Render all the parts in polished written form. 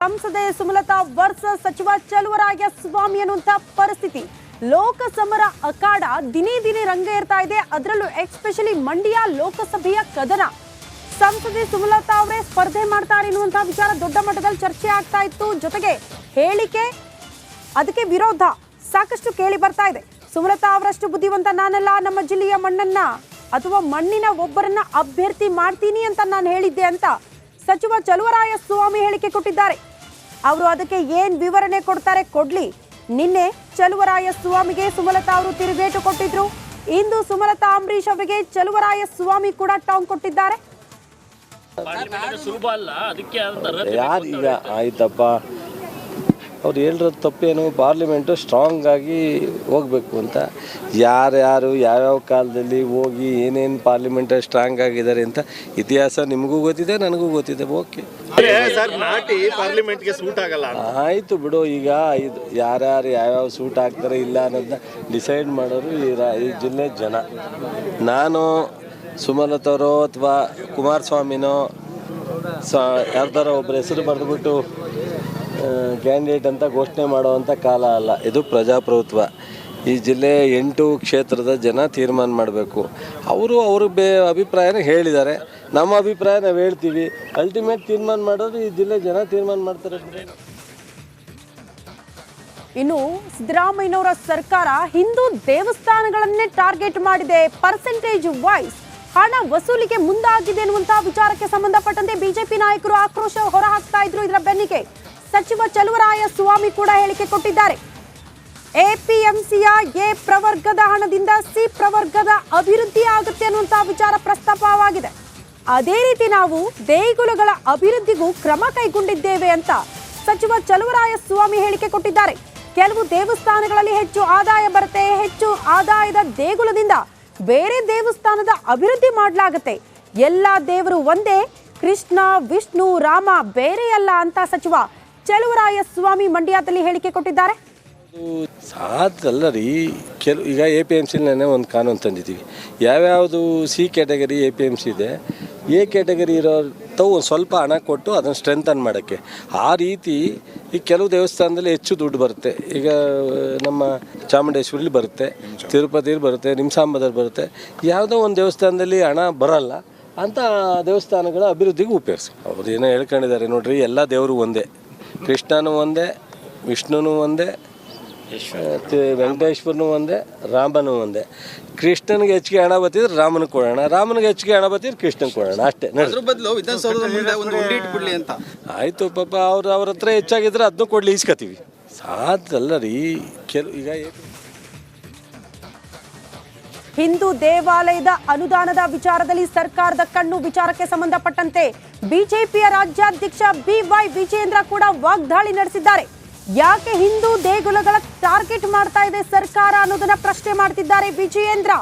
ಸಂಸದೆ ಸುಮಲತಾ ವರ್ಸಸ್ ಸಚಿವ ಚಲುವರಾಯಸ್ವಾಮಿ ಅನ್ನುವಂಥ ಪರಿಸ್ಥಿತಿ. ಲೋಕಸಮರ ಅಖಾಡ ದಿನೇ ದಿನೇ ರಂಗೇರ್ತಾ ಇದೆ. ಅದರಲ್ಲೂ ಎಸ್ಪೆಷಲಿ ಮಂಡ್ಯ ಲೋಕಸಭೆಯ ಕದನ. ಸಂಸದೆ ಸುಮಲತಾ ಅವರೇ ಸ್ಪರ್ಧೆ ಮಾಡ್ತಾರೆ ಎನ್ನುವಂತಹ ವಿಚಾರ ದೊಡ್ಡ ಮಟ್ಟದಲ್ಲಿ ಚರ್ಚೆ ಆಗ್ತಾ ಇತ್ತು. ಜೊತೆಗೆ ಹೇಳಿಕೆ, ಅದಕ್ಕೆ ವಿರೋಧ ಸಾಕಷ್ಟು ಕೇಳಿ ಬರ್ತಾ ಇದೆ. ಸುಮಲತಾ ಅವರಷ್ಟು ಬುದ್ಧಿವಂತ ನಾನಲ್ಲ, ನಮ್ಮ ಜಿಲ್ಲೆಯ ಮಣ್ಣನ್ನ ಅಥವಾ ಮಣ್ಣಿನ ಒಬ್ಬರನ್ನ ಅಭ್ಯರ್ಥಿ ಮಾಡ್ತೀನಿ ಅಂತ ನಾನು ಹೇಳಿದ್ದೆ ಅಂತ ಸಚಿವ ಚಲುವರಾಯಸ್ವಾಮಿ ಹೇಳಿಕೆ ಕೊಟ್ಟಿದ್ದಾರೆ. ಅವರು ಅದಕ್ಕೆ ಏನ್ ವಿವರಣೆ ಕೊಡ್ತಾರೆ ಕೊಡ್ಲಿ. ನಿನ್ನೆ ಚಲುವರಾಯಸ್ವಾಮಿಗೆ ಸುಮಲತಾ ಅವರು ತಿರುಗೇಟು ಕೊಟ್ಟಿದ್ರು. ಇಂದು ಸುಮಲತಾ ಅಂಬರೀಶ್ ಅವರಿಗೆ ಚಲುವರಾಯಸ್ವಾಮಿ ಕೂಡ ಟಾಂಗ್ ಕೊಟ್ಟಿದ್ದಾರೆ. ಯಾರೀಗ ಆಯ್ತಪ್ಪ, ಅವ್ರು ಹೇಳಿರೋದು ತಪ್ಪೇನು, ಪಾರ್ಲಿಮೆಂಟು ಸ್ಟ್ರಾಂಗ್ ಆಗಿ ಹೋಗಬೇಕು ಅಂತ. ಯಾರ್ಯಾರು ಯಾವ್ಯಾವ ಕಾಲದಲ್ಲಿ ಹೋಗಿ ಏನೇನು ಪಾರ್ಲಿಮೆಂಟ್ ಸ್ಟ್ರಾಂಗ್ ಆಗಿದ್ದಾರೆ ಅಂತ ಇತಿಹಾಸ ನಿಮಗೂ ಗೊತ್ತಿದೆ, ನನಗೂ ಗೊತ್ತಿದೆ. ಓಕೆ ಸರ್, ನಾಟಿ ಪಾರ್ಲಿಮೆಂಟ್ಗೆ ಸೂಟ್ ಆಗಲ್ಲ. ಆಯಿತು ಬಿಡು. ಈಗ ಇದು ಯಾರ್ಯಾರು ಯಾವ್ಯಾವ ಸೂಟ್ ಆಗ್ತಾರೆ ಇಲ್ಲ ಅನ್ನೋದನ್ನ ಡಿಸೈಡ್ ಮಾಡೋರು ಈ ಜಿಲ್ಲೆ ಜನ. ನಾನು ಸುಮಲತವರೋ ಅಥವಾ ಕುಮಾರಸ್ವಾಮಿನೋ ಯಾರ್ದಾರೋ ಒಬ್ಬರ ಹೆಸರು ಬರೆದುಬಿಟ್ಟು ಕ್ಯಾಂಡಿಡೇಟ್ ಅಂತ ಘೋಷಣೆ ಮಾಡುವಂಥ ಕಾಲ ಅಲ್ಲ. ಇದು ಪ್ರಜಾಪ್ರಭುತ್ವ. ಈ ಜಿಲ್ಲೆ 8 ಕ್ಷೇತ್ರದ ಜನ ತೀರ್ಮಾನ ಮಾಡಬೇಕು. ಅವರು ಅಭಿಪ್ರಾಯನ ಹೇಳಿದ್ದಾರೆ. ನಮ್ಮ ಅಭಿಪ್ರಾಯ ನಾವು ಹೇಳ್ತೀವಿ. ಅಲ್ಟಿಮೇಟ್ ತೀರ್ಮಾನ ಮಾಡೋದು ಈ ಜಿಲ್ಲೆ ಜನ ತೀರ್ಮಾನ ಮಾಡ್ತಾರೆ. ಇನ್ನು ಸಿದ್ದರಾಮಯ್ಯನವರ ಸರ್ಕಾರ ಹಿಂದೂ ದೇವಸ್ಥಾನಗಳನ್ನೇ ಟಾರ್ಗೆಟ್ ಮಾಡಿದೆ. ಪರ್ಸೆಂಟೇಜ್ ವೈಸ್ ಹಣ ವಸೂಲಿಗೆ ಮುಂದಾಗಿದೆ ಎನ್ನುವಂತಹ ವಿಚಾರಕ್ಕೆ ಸಂಬಂಧಪಟ್ಟಂತೆ ಬಿಜೆಪಿ ನಾಯಕರು ಆಕ್ರೋಶ ಹೊರಹಾಕ್ತಾ ಇದ್ರು. ಇದರ ಬೆನ್ನಿಗೆ ಸಚಿವ ಚಲುವರಾಯಸ್ವಾಮಿ ಕೂಡ ಹೇಳಿಕೆ ಕೊಟ್ಟಿದ್ದಾರೆ. ಎಪಿಎಂಸಿಯ ಎ ಪ್ರವರ್ಗದ ಹಣದಿಂದ ಸಿ ಪ್ರವರ್ಗದ ಅಭಿವೃದ್ಧಿ ಆಗುತ್ತೆ ಅನ್ನುವಂತಹ ವಿಚಾರ ಪ್ರಸ್ತಾಪವಾಗಿದೆ. ಅದೇ ರೀತಿ ನಾವು ದೇಗುಲಗಳ ಅಭಿವೃದ್ಧಿಗೂ ಕ್ರಮ ಕೈಗೊಂಡಿದ್ದೇವೆ ಅಂತ ಸಚಿವ ಚಲುವರಾಯಸ್ವಾಮಿ ಹೇಳಿಕೆ ಕೊಟ್ಟಿದ್ದಾರೆ. ಕೆಲವು ದೇವಸ್ಥಾನಗಳಲ್ಲಿ ಹೆಚ್ಚು ಆದಾಯ ಬರುತ್ತೆ. ಹೆಚ್ಚು ಆದಾಯದ ದೇಗುಲದಿಂದ ಬೇರೆ ದೇವಸ್ಥಾನದ ಅಭಿವೃದ್ಧಿ ಮಾಡಲಾಗುತ್ತೆ. ಎಲ್ಲ ದೇವರು ಒಂದೇ, ಕೃಷ್ಣ ವಿಷ್ಣು ರಾಮ ಬೇರೆಯಲ್ಲ ಅಂತ ಸಚಿವ ಚಲುವರಾಯಸ್ವಾಮಿ ಮಂಡ್ಯದಲ್ಲಿ ಹೇಳಿಕೆ ಕೊಟ್ಟಿದ್ದಾರೆ. ಸಾಧಲ್ಲ ರೀ. ಈಗ APMCನೇ ಒಂದು ಕಾನೂನು ತಂದಿದ್ದೀವಿ. ಯಾವ್ಯಾವುದು ಸಿ ಕ್ಯಾಟಗರಿ APMC ಇದೆ, ಎ ಕ್ಯಾಟಗರಿ ಇರೋಂಥವು ಒಂದು ಸ್ವಲ್ಪ ಹಣ ಕೊಟ್ಟು ಅದನ್ನು ಸ್ಟ್ರೆಂಥನ್ ಮಾಡೋಕ್ಕೆ. ಆ ರೀತಿ ಈಗ ಕೆಲವು ದೇವಸ್ಥಾನದಲ್ಲಿ ಹೆಚ್ಚು ದುಡ್ಡು ಬರುತ್ತೆ. ಈಗ ನಮ್ಮ ಚಾಮುಂಡೇಶ್ವರಿಲಿ ಬರುತ್ತೆ, ತಿರುಪತಿಲಿ ಬರುತ್ತೆ, ನಿಮ್ಸಾಂಬದಲ್ಲಿ ಬರುತ್ತೆ. ಯಾವುದೋ ಒಂದು ದೇವಸ್ಥಾನದಲ್ಲಿ ಹಣ ಬರಲ್ಲ ಅಂತ ದೇವಸ್ಥಾನಗಳ ಅಭಿವೃದ್ಧಿಗೆ ಉಪಯೋಗಿಸಿ. ಅವ್ರು ಏನೋ ಹೇಳ್ಕೊಂಡಿದ್ದಾರೆ ನೋಡ್ರಿ. ಎಲ್ಲ ದೇವರು ಒಂದೇ, ಕೃಷ್ಣನೂ ಒಂದೇ, ವಿಷ್ಣುನೂ ಒಂದೇ, ವೆಂಕಟೇಶ್ವರನು ಒಂದೇ, ರಾಮನೂ ಒಂದೇ. ಕೃಷ್ಣನಿಗೆ ಹೆಚ್ಚಿಗೆ ಹಣ ಬತ್ತಿದ್ರೆ ರಾಮನಿಗೆ ಕೊಡೋಣ, ರಾಮನಿಗೆ ಹೆಚ್ಚಿಗೆ ಹಣ ಬತ್ತಿದ್ರೆ ಕೃಷ್ಣನಿಗೆ ಕೊಡೋಣ, ಅಷ್ಟೇ. ಆಯಿತು ಪಾಪ, ಅವ್ರ ಹತ್ರ ಹೆಚ್ಚಾಗಿದ್ರೆ ಅದನ್ನು ಕೊಡ್ಲಿ, ಇಸ್ಕೊತೀವಿ. ಸಾಧಲ್ಲ ರೀ. ಈಗ ಹಿಂದೂ ದೇವಾಲಯದ ಅನುದಾನದ ವಿಚಾರದಲ್ಲಿ ಸರ್ಕಾರದ ಕಣ್ಣು ವಿಚಾರಕ್ಕೆ ಸಂಬಂಧಪಟ್ಟಂತೆ ಬಿಜೆಪಿಯ ರಾಜ್ಯಾಧ್ಯಕ್ಷ BY ವಿಜೇಂದ್ರ ಕೂಡ ವಾಗ್ದಾಳಿ ನಡೆಸಿದ್ದಾರೆ. ಯಾಕೆ ಹಿಂದೂ ದೇಗುಲಗಳ ಟಾರ್ಗೆಟ್ ಮಾಡ್ತಾ ಇದೆ ಸರ್ಕಾರ ಅನ್ನೋದನ್ನ ಪ್ರಶ್ನೆ ಮಾಡ್ತಿದ್ದಾರೆ ವಿಜಯೇಂದ್ರ.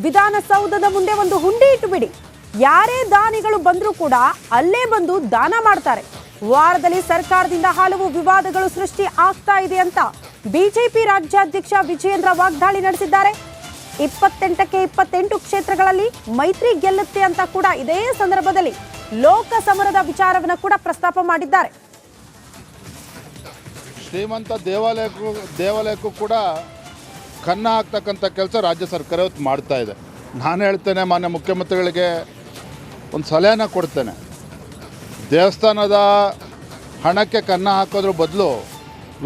ವಿಧಾನಸೌಧದ ಮುಂದೆ ಒಂದು ಹುಂಡಿ ಇಟ್ಟುಬಿಡಿ, ಯಾರೇ ದಾನಿಗಳು ಬಂದರೂ ಕೂಡ ಅಲ್ಲೇ ಬಂದು ದಾನ ಮಾಡ್ತಾರೆ. ವಾರದಲ್ಲಿ ಸರ್ಕಾರದಿಂದ ಹಲವು ವಿವಾದಗಳು ಸೃಷ್ಟಿ ಆಗ್ತಾ ಇದೆ ಅಂತ ಬಿಜೆಪಿ ರಾಜ್ಯಾಧ್ಯಕ್ಷ ವಿಜಯೇಂದ್ರ ವಾಗ್ದಾಳಿ ನಡೆಸಿದ್ದಾರೆ. 28ಕ್ಕೆ 28 ಕ್ಷೇತ್ರಗಳಲ್ಲಿ ಮೈತ್ರಿ ಗೆಲ್ಲುತ್ತೆ ಅಂತ ಕೂಡ ಇದೇ ಸಂದರ್ಭದಲ್ಲಿ ಲೋಕಸಮರದ ವಿಚಾರವನ್ನು ಕೂಡ ಪ್ರಸ್ತಾಪ ಮಾಡಿದ್ದಾರೆ. ಶ್ರೀಮಂತ ದೇವಾಲಯಕ್ಕೂ ಕೂಡ ಕನ್ನ ಹಾಕ್ತಕ್ಕಂಥ ಕೆಲಸ ರಾಜ್ಯ ಸರ್ಕಾರ ಇವತ್ತು ಮಾಡ್ತಾ ಇದೆ. ನಾನು ಹೇಳ್ತೇನೆ, ಮಾನ್ಯ ಮುಖ್ಯಮಂತ್ರಿಗಳಿಗೆ ಒಂದು ಸಲಹೆನ ಕೊಡ್ತೇನೆ. ದೇವಸ್ಥಾನದ ಹಣಕ್ಕೆ ಕನ್ನ ಹಾಕೋದ್ರ ಬದಲು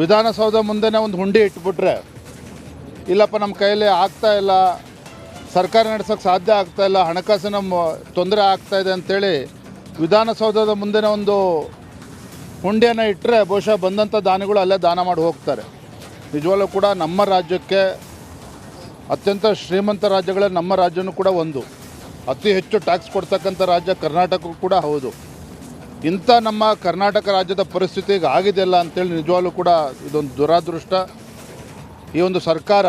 ವಿಧಾನಸೌಧ ಮುಂದೆನೇ ಒಂದು ಹುಂಡಿ ಇಟ್ಬಿಟ್ರೆ, ಇಲ್ಲಪ್ಪ ನಮ್ಮ ಕೈಯಲ್ಲಿ ಆಗ್ತಾ ಇಲ್ಲ, ಸರ್ಕಾರ ನಡೆಸೋಕ್ಕೆ ಸಾಧ್ಯ ಆಗ್ತಾ ಇಲ್ಲ, ಹಣಕಾಸಿನ ತೊಂದರೆ ಆಗ್ತಾಯಿದೆ ಅಂಥೇಳಿ ವಿಧಾನಸೌಧದ ಮುಂದೆನೇ ಒಂದು ಹುಂಡಿಯನ್ನು ಇಟ್ಟರೆ ಬಹುಶಃ ಬಂದಂಥ ದಾನಿಗಳು ಅಲ್ಲೇ ದಾನ ಮಾಡಿ ಹೋಗ್ತಾರೆ. ನಿಜವಾಗ್ಲೂ ಕೂಡ ನಮ್ಮ ರಾಜ್ಯಕ್ಕೆ ಅತ್ಯಂತ ಶ್ರೀಮಂತ ರಾಜ್ಯಗಳಲ್ಲಿ ನಮ್ಮ ರಾಜ್ಯನೂ ಕೂಡ ಒಂದು. ಅತಿ ಹೆಚ್ಚು ಟ್ಯಾಕ್ಸ್ ಕೊಡ್ತಕ್ಕಂಥ ರಾಜ್ಯ ಕರ್ನಾಟಕ ಕೂಡ ಹೌದು. ಇಂಥ ನಮ್ಮ ಕರ್ನಾಟಕ ರಾಜ್ಯದ ಪರಿಸ್ಥಿತಿ ಈಗ ಆಗಿದೆಯಲ್ಲ ಅಂತೇಳಿ ನಿಜವಾಗ್ಲೂ ಕೂಡ ಇದೊಂದು ದುರಾದೃಷ್ಟ. ಈ ಒಂದು ಸರ್ಕಾರ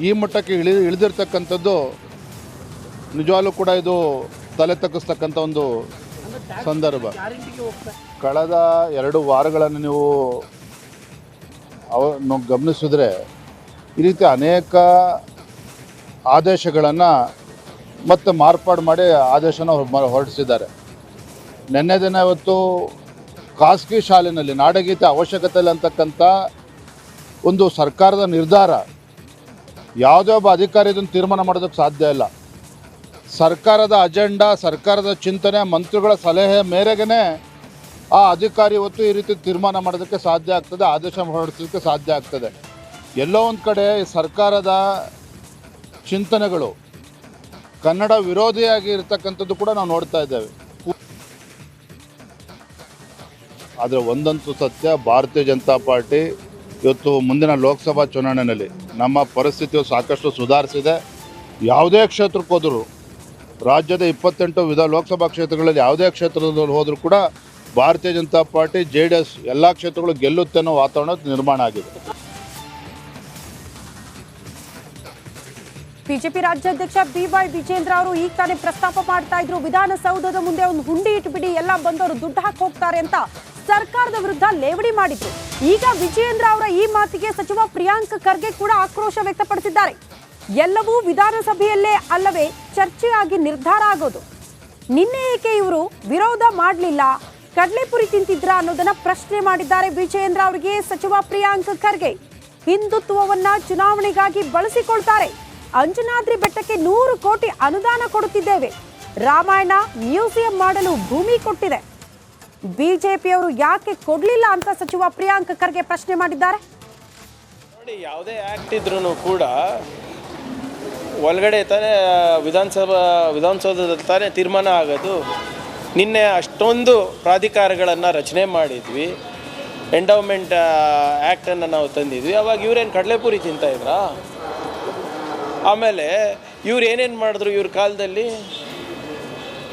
ಈ ಮಟ್ಟಕ್ಕೆ ಇಳಿದಿರ್ತಕ್ಕಂಥದ್ದು ನಿಜವಾಗ್ಲೂ ಕೂಡ ಇದು ತಲೆ ತಗ್ಗಿಸ್ತಕ್ಕಂಥ ಒಂದು ಸಂದರ್ಭ. ಕಳೆದ 2 ವಾರಗಳನ್ನು ನೀವು ಗಮನಿಸಿದ್ರೆ ಈ ರೀತಿ ಅನೇಕ ಆದೇಶಗಳನ್ನು ಮತ್ತೆ ಮಾರ್ಪಾಡು ಮಾಡಿ ಆದೇಶನ ಹೊರಡಿಸಿದ್ದಾರೆ. ನಿನ್ನೆ ದಿನ ಇವತ್ತು ಖಾಸಗಿ ಶಾಲೆಯಲ್ಲಿ ನಾಡಗೀತೆ ಅವಶ್ಯಕತೆ ಇಲ್ಲ ಅಂತಕ್ಕಂಥ ಒಂದು ಸರ್ಕಾರದ ನಿರ್ಧಾರ. ಯಾವುದೇ ಒಬ್ಬ ಅಧಿಕಾರಿ ಇದನ್ನು ತೀರ್ಮಾನ ಮಾಡೋದಕ್ಕೆ ಸಾಧ್ಯ ಇಲ್ಲ. ಸರ್ಕಾರದ ಅಜೆಂಡಾ, ಸರ್ಕಾರದ ಚಿಂತನೆ, ಮಂತ್ರಿಗಳ ಸಲಹೆ ಮೇರೆಗೆ ಆ ಅಧಿಕಾರಿ ಇವತ್ತು ಈ ರೀತಿ ತೀರ್ಮಾನ ಮಾಡೋದಕ್ಕೆ ಸಾಧ್ಯ ಆಗ್ತದೆ, ಆದೇಶ ಹೊರಡಿಸೋದಕ್ಕೆ ಸಾಧ್ಯ ಆಗ್ತದೆ. ಎಲ್ಲೋ ಒಂದು ಕಡೆ ಸರ್ಕಾರದ ಚಿಂತನೆಗಳು ಕನ್ನಡ ವಿರೋಧಿಯಾಗಿ ಇರ್ತಕ್ಕಂಥದ್ದು ಕೂಡ ನಾವು ನೋಡ್ತಾ ಇದ್ದೇವೆ. ಆದರೆ ಒಂದಂತೂ ಸತ್ಯ, ಭಾರತೀಯ ಜನತಾ ಪಾರ್ಟಿ ಇವತ್ತು ಮುಂದಿನ ಲೋಕಸಭಾ ಚುನಾವಣೆಯಲ್ಲಿ ನಮ್ಮ ಪರಿಸ್ಥಿತಿಯು ಸಾಕಷ್ಟು ಸುಧಾರಿಸಿದೆ. ಯಾವುದೇ ಕ್ಷೇತ್ರಕ್ಕೆ ಹೋದರೂ, ರಾಜ್ಯದ 28 ಲೋಕಸಭಾ ಕ್ಷೇತ್ರಗಳಲ್ಲಿ ಯಾವುದೇ ಕ್ಷೇತ್ರದಲ್ಲಿ ಹೋದರೂ ಕೂಡ ಭಾರತೀಯ ಜನತಾ ಪಾರ್ಟಿ, JDS ಎಲ್ಲ ಕ್ಷೇತ್ರಗಳು ಗೆಲ್ಲುತ್ತೆ ಅನ್ನೋ ವಾತಾವರಣ ನಿರ್ಮಾಣ ಆಗಿದೆ. ಬಿಜೆಪಿ ರಾಜ್ಯಾಧ್ಯಕ್ಷ BY ವಿಜೇಂದ್ರ ಅವರು ಈಗ ತಾನೇ ಪ್ರಸ್ತಾಪ ಮಾಡ್ತಾ ಇದ್ರು, ವಿಧಾನಸೌಧದ ಮುಂದೆ ಒಂದು ಹುಂಡಿ ಇಟ್ಬಿಡಿ, ಎಲ್ಲ ಬಂದವರು ದುಡ್ಡು ಹಾಕಿ ಹೋಗ್ತಾರೆ ಅಂತ ಸರ್ಕಾರದ ವಿರುದ್ಧ ಲೇವಡಿ ಮಾಡಿದ್ರು. ಈಗ ವಿಜೇಂದ್ರ ಅವರ ಈ ಮಾತಿಗೆ ಸಚಿವ ಪ್ರಿಯಾಂಕ್ ಖರ್ಗೆ ಕೂಡ ಆಕ್ರೋಶ ವ್ಯಕ್ತಪಡಿಸಿದ್ದಾರೆ. ಎಲ್ಲವೂ ವಿಧಾನಸಭೆಯಲ್ಲೇ ಅಲ್ಲವೇ ಚರ್ಚೆಯಾಗಿ ನಿರ್ಧಾರ ಆಗೋದು. ನಿನ್ನೆ ಏಕೆ ಇವರು ವಿರೋಧ ಮಾಡಲಿಲ್ಲ, ಕಡಲೆಪುರಿ ತಿಂತಿದ್ರ ಅನ್ನೋದನ್ನ ಪ್ರಶ್ನೆ ಮಾಡಿದ್ದಾರೆ ವಿಜೇಂದ್ರ ಅವರಿಗೆ ಸಚಿವ ಪ್ರಿಯಾಂಕ್ ಖರ್ಗೆ. ಹಿಂದುತ್ವವನ್ನ ಚುನಾವಣೆಗಾಗಿ ಬಳಸಿಕೊಳ್ತಾರೆ. ಅಂಜನಾದ್ರಿ ಬೆಟ್ಟಕ್ಕೆ 100 ಕೋಟಿ ಅನುದಾನ ಕೊಡುತ್ತಿದ್ದೇವೆ, ರಾಮಾಯಣ ಮ್ಯೂಸಿಯಂ ಮಾಡಲು ಭೂಮಿ ಕೊಟ್ಟಿದೆ, ಬಿಜೆಪಿಯವರು ಯಾಕೆ ಕೊಡ್ಲಿಲ್ಲ ಅಂತ ಸಚಿವ ಪ್ರಿಯಾಂಕ್ ಖರ್ಗೆ ಪ್ರಶ್ನೆ ಮಾಡಿದ್ದಾರೆ. ನೋಡಿ, ಯಾವುದೇ ಆ್ಯಕ್ಟ್ ಇದ್ರೂ ಕೂಡ ಒಳಗಡೆ ತಾನೇ ವಿಧಾನಸೌಧದಲ್ಲಿ ತಾನೇ ತೀರ್ಮಾನ ಆಗೋದು. ನಿನ್ನೆ ಅಷ್ಟೊಂದು ಪ್ರಾಧಿಕಾರಗಳನ್ನು ರಚನೆ ಮಾಡಿದ್ವಿ, ಎಂಡೌಮೆಂಟ್ ಆ್ಯಕ್ಟನ್ನು ನಾವು ತಂದಿದ್ವಿ. ಅವಾಗ ಇವರೇನು ಕಡಲೆಪುರಿ ತಿಂತಾಯಿದ್ರಾ? ಆಮೇಲೆ ಇವ್ರು ಏನೇನು ಮಾಡಿದ್ರು ಇವ್ರ ಕಾಲದಲ್ಲಿ?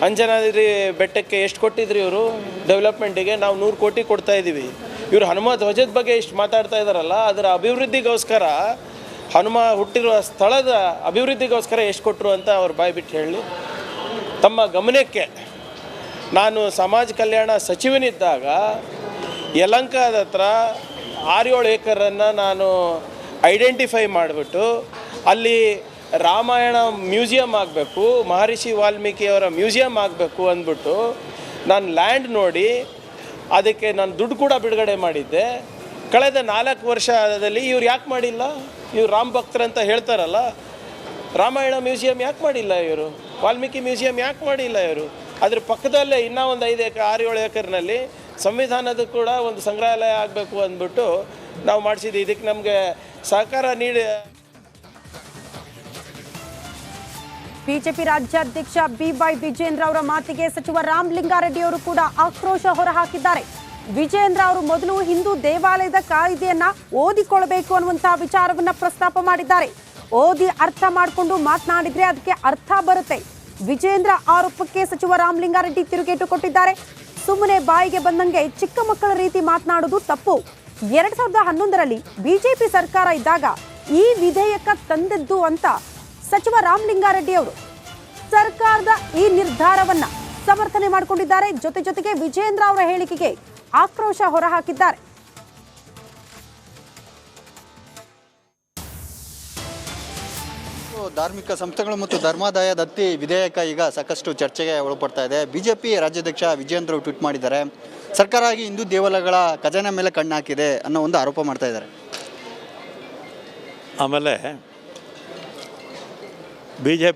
ಅಂಜನಾದ್ರಿ ಬೆಟ್ಟಕ್ಕೆ ಎಷ್ಟು ಕೊಟ್ಟಿದ್ರು ಇವರು ಡೆವಲಪ್ಮೆಂಟಿಗೆ? ನಾವು 100 ಕೋಟಿ ಕೊಡ್ತಾ ಇದ್ದೀವಿ. ಇವರು ಹನುಮ ಧ್ವಜದ ಬಗ್ಗೆ ಇಷ್ಟು ಮಾತಾಡ್ತಾ ಇದ್ದಾರಲ್ಲ, ಅದರ ಅಭಿವೃದ್ಧಿಗೋಸ್ಕರ, ಹನುಮ ಹುಟ್ಟಿರುವ ಸ್ಥಳದ ಅಭಿವೃದ್ಧಿಗೋಸ್ಕರ ಎಷ್ಟು ಕೊಟ್ಟರು ಅಂತ ಅವ್ರು ಬಾಯಿ ಬಿಟ್ಟು ಹೇಳಿ. ತಮ್ಮ ಗಮನಕ್ಕೆ, ನಾನು ಸಮಾಜ ಕಲ್ಯಾಣ ಸಚಿವನಿದ್ದಾಗ ಯಲಹಂಕದ ಹತ್ರ 6-7 ಏಕರನ್ನು ನಾನು ಐಡೆಂಟಿಫೈ ಮಾಡಿಬಿಟ್ಟು ಅಲ್ಲಿ ರಾಮಾಯಣ ಮ್ಯೂಸಿಯಂ ಆಗಬೇಕು, ಮಹರ್ಷಿ ವಾಲ್ಮೀಕಿಯವರ ಮ್ಯೂಸಿಯಂ ಆಗಬೇಕು ಅಂದ್ಬಿಟ್ಟು ನಾನು ಲ್ಯಾಂಡ್ ನೋಡಿ ಅದಕ್ಕೆ ನಾನು ದುಡ್ಡು ಕೂಡ ಬಿಡುಗಡೆ ಮಾಡಿದ್ದೆ. ಕಳೆದ 4 ವರ್ಷದಲ್ಲಿ ಇವ್ರು ಯಾಕೆ ಮಾಡಿಲ್ಲ? ಇವ್ರು ರಾಮ ಭಕ್ತರಂತ ಹೇಳ್ತಾರಲ್ಲ, ರಾಮಾಯಣ ಮ್ಯೂಸಿಯಂ ಯಾಕೆ ಮಾಡಿಲ್ಲ ಇವರು? ವಾಲ್ಮೀಕಿ ಮ್ಯೂಸಿಯಂ ಯಾಕೆ ಮಾಡಿಲ್ಲ ಇವರು? ಅದ್ರ ಪಕ್ಕದಲ್ಲೇ ಇನ್ನೂ ಒಂದು 6-7 ಏಕರ್ನಲ್ಲಿ ಸಂವಿಧಾನದ ಕೂಡ ಒಂದು ಸಂಗ್ರಹಾಲಯ ಆಗಬೇಕು ಅಂದ್ಬಿಟ್ಟು ನಾವು ಮಾಡಿಸಿದ್ವಿ. ಇದಕ್ಕೆ ನಮಗೆ ಸಹಕಾರ ನೀಡಿ. ಬಿಜೆಪಿ ರಾಜ್ಯಾಧ್ಯಕ್ಷ BY ವಿಜೇಂದ್ರ ಅವರ ಮಾತಿಗೆ ಸಚಿವ ರಾಮಲಿಂಗಾರೆಡ್ಡಿ ಅವರು ಕೂಡ ಆಕ್ರೋಶ ಹೊರಹಾಕಿದ್ದಾರೆ. ವಿಜೇಂದ್ರ ಅವರು ಮೊದಲು ಹಿಂದೂ ದೇವಾಲಯದ ಕಾಯ್ದೆಯನ್ನ ಓದಿಕೊಳ್ಳಬೇಕು ಅನ್ನುವಂತಹ ವಿಚಾರವನ್ನ ಪ್ರಸ್ತಾಪ ಮಾಡಿದ್ದಾರೆ. ಓದಿ ಅರ್ಥ ಮಾಡಿಕೊಂಡು ಮಾತನಾಡಿದ್ರೆ ಅದಕ್ಕೆ ಅರ್ಥ ಬರುತ್ತೆ. ವಿಜೇಂದ್ರ ಆರೋಪಕ್ಕೆ ಸಚಿವ ರಾಮಲಿಂಗಾರೆಡ್ಡಿ ತಿರುಗೇಟು ಕೊಟ್ಟಿದ್ದಾರೆ. ಸುಮ್ಮನೆ ಬಾಯಿಗೆ ಬಂದಂಗೆ ಚಿಕ್ಕ ಮಕ್ಕಳ ರೀತಿ ಮಾತನಾಡುವುದು ತಪ್ಪು. 2011ರಲ್ಲಿ ಬಿಜೆಪಿ ಸರ್ಕಾರ ಇದ್ದಾಗ ಈ ವಿಧೇಯಕ ತಂದಿದ್ದು ಅಂತ ಸಚಿವ ರಾಮಲಿಂಗಾರೆಡ್ಡಿ ಅವರು ಸರ್ಕಾರದ ಈ ನಿರ್ಧಾರವನ್ನ ಸಮರ್ಥನೆ ಮಾಡಿಕೊಂಡಿದ್ದಾರೆ. ಜೊತೆಗೆ ವಿಜೇಂದ್ರ ಅವರ ಹೇಳಿಕೆಗೆ ಆಕ್ರೋಶ ಹೊರಹಾಕಿದ್ದಾರೆ. ಧಾರ್ಮಿಕ ಸಂಸ್ಥೆಗಳು ಮತ್ತು ಧರ್ಮಾದಾಯ ದತ್ತಿ ವಿಧೇಯಕ ಈಗ ಸಾಕಷ್ಟು ಚರ್ಚೆಗೆ ಒಳಪಡ್ತಾ ಇದೆ. ಬಿಜೆಪಿ ರಾಜ್ಯಾಧ್ಯಕ್ಷ ವಿಜೇಂದ್ರ ಟ್ವೀಟ್ ಮಾಡಿದ್ದಾರೆ, ಸರ್ಕಾರ ಆಗಿ ಹಿಂದೂ ದೇವಾಲಯಗಳ ಖಜಾನೆ ಮೇಲೆ ಕಣ್ಣು ಹಾಕಿದೆ ಅನ್ನೋ ಒಂದು ಆರೋಪ ಮಾಡ್ತಾ ಇದ್ದಾರೆ. ಆಮೇಲೆ BJP